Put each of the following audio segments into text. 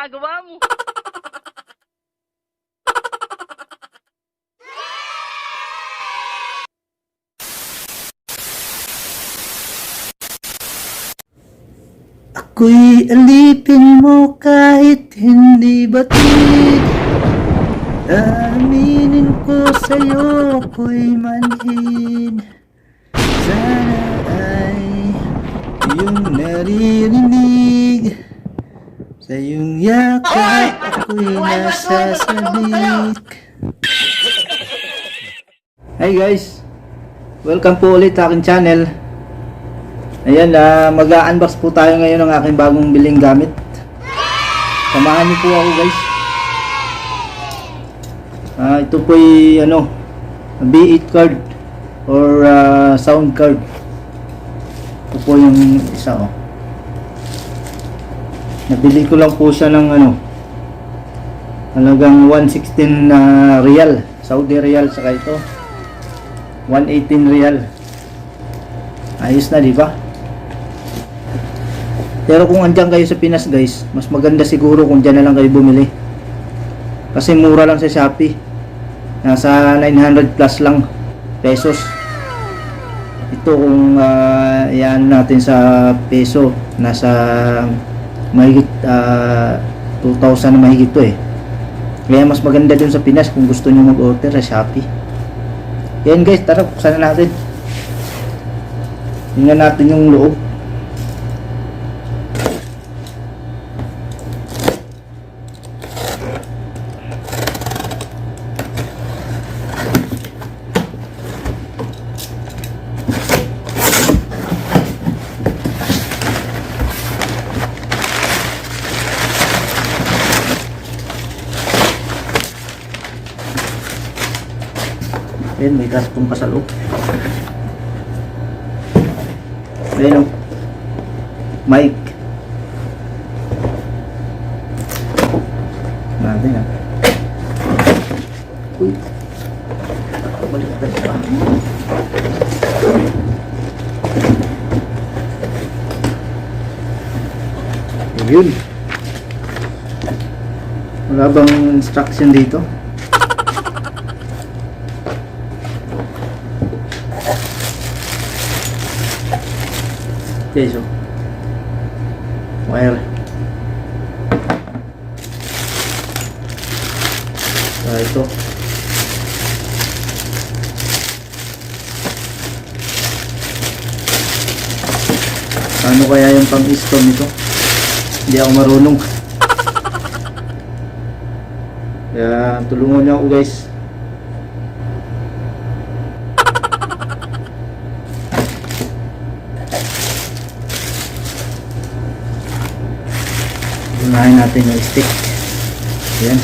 ginagawa mo? Ako'y alipin mo kahit hindi batid. Aminin ko sa'yo ako'y manhid. Sana ay iyong naririnig. Sa iyong yakap ako'y nasasabik. Hi guys! Welcome po ulit sa aking channel. Ayan, mag-unbox po tayo ngayon ng aking bagong biling gamit. Samahan niyo po ako guys. Ito po ay B8 card or sound card. Ito po yung isa Nabili ko lang po siya ng halagang 116 real, Saudi real, saka ito 118 real. Ayos na, di ba? Pero kung andyan kayo sa Pinas guys, mas maganda siguro kung dyan na lang kayo bumili. Kasi mura lang sa Shopee. Nasa 900 plus lang pesos. Ito kung yan natin sa peso, nasa mahigit 2,000 na mahigit to eh. Kaya mas maganda dun sa Pinas kung gusto nyo mag-order sa Shopee. Yan guys, tara buksan na natin. Tingnan natin yung loob. Ayan, may custom pa sa loob. Ayan mic natin Uy, baliktad pa. Yun, wala bang instruction dito? Okay, so wire. Ito. Ano kaya yung pang-install nito? Hindi ako marunong. Kaya tulungan niyo ako guys. Unahin natin yung stick. Ayan.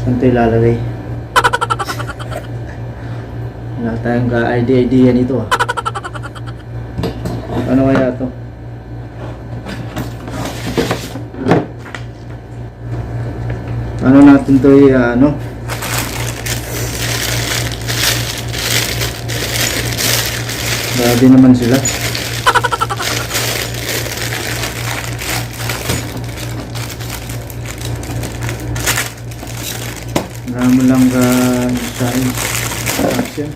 Saan ito ilalagay? Wala tayong ka-idea nito Ano kaya ito? Ano natin ito grabe naman sila. Marami lang sa instruction.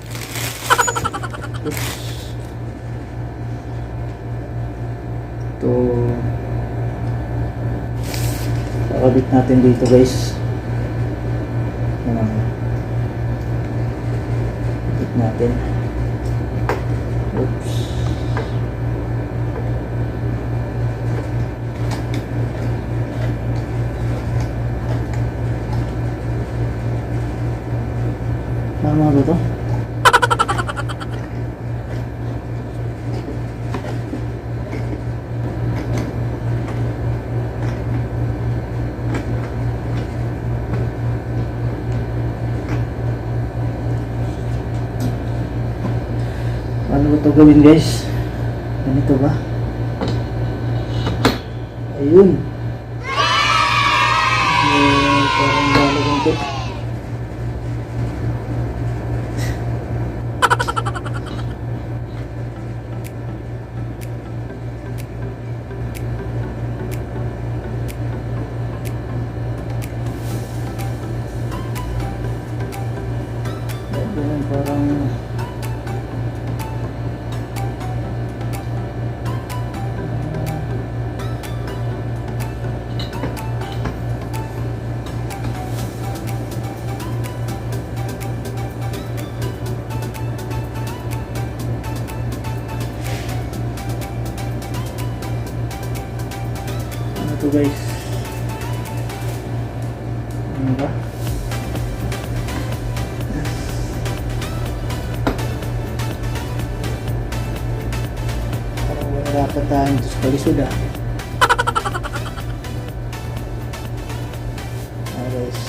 Ito kakabit natin dito guys. Kakabit natin. Oops. Tama ba ito? Paano ko ito gawin guys? Ganito ba? Ayun. Parang lalagyan ko. Ganun parang ano to guys? Ano ba? Parang wala pa tayo ito sa palisod ah. Ah guys.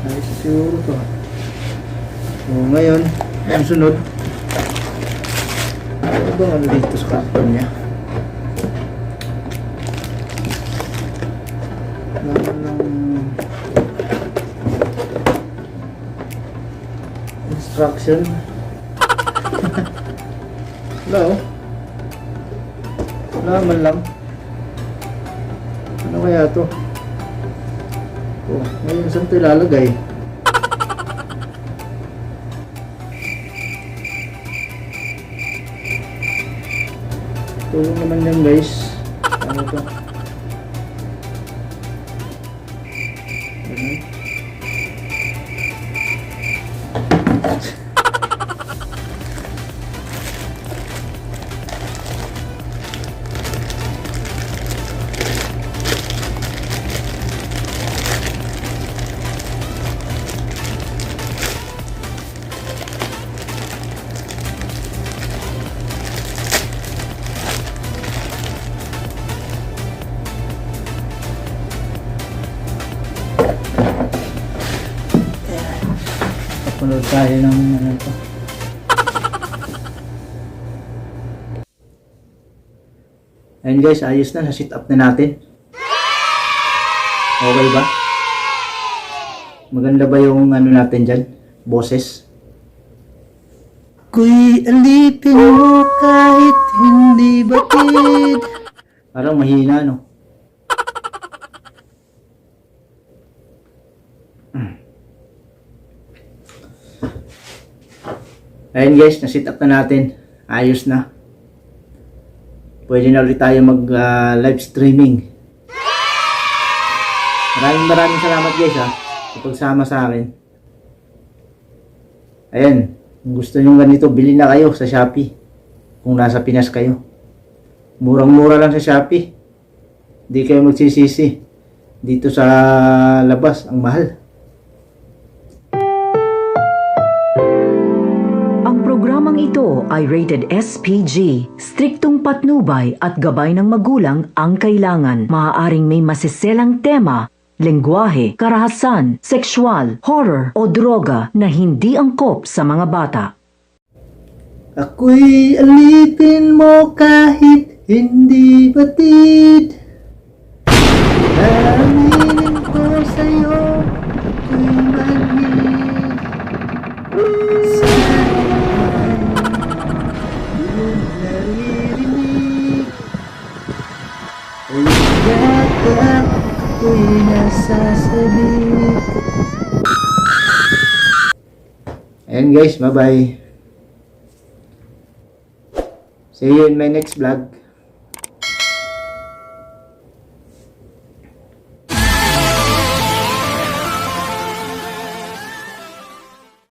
Ay, siguro to. So, ngayon, ang sunod. Ano ba ano dito sa karton niya? Wala ng instruction. Wala oh. Wala man lang. Ano kaya to? Oh, ngayon saan ito ilalagay? Tulong naman yan guys. Ano to? Ganun. Punod tayo ng ano to. Ayun guys, ayos na. Na-sit up na natin. Okay ba? Maganda ba yung ano natin dyan? Boses? Ako'y alipin mo kahit hindi batid. Parang mahina no? Ayun guys, na-sit up na natin. Ayos na. Pwede na ulit tayo mag live streaming. Maraming salamat guys ha. Sa pagsama sa akin. Ayan. Kung gusto nyo ganito, bilhin na kayo sa Shopee. Kung nasa Pinas kayo. Murang-mura lang sa Shopee. Hindi kayo magsisisi. Dito sa labas, ang mahal. Programang ito ay rated SPG. Striktong patnubay at gabay ng magulang ang kailangan. Maaaring may masiselang tema, lengguwahe, karahasan, sexual, horror o droga na hindi angkop sa mga bata. Ako'y alipin mo kahit hindi batid. Aminin ko sa'yo, ako'y manhid. Ako'y nasasabit. Ayan guys, bye bye. See you in my next vlog.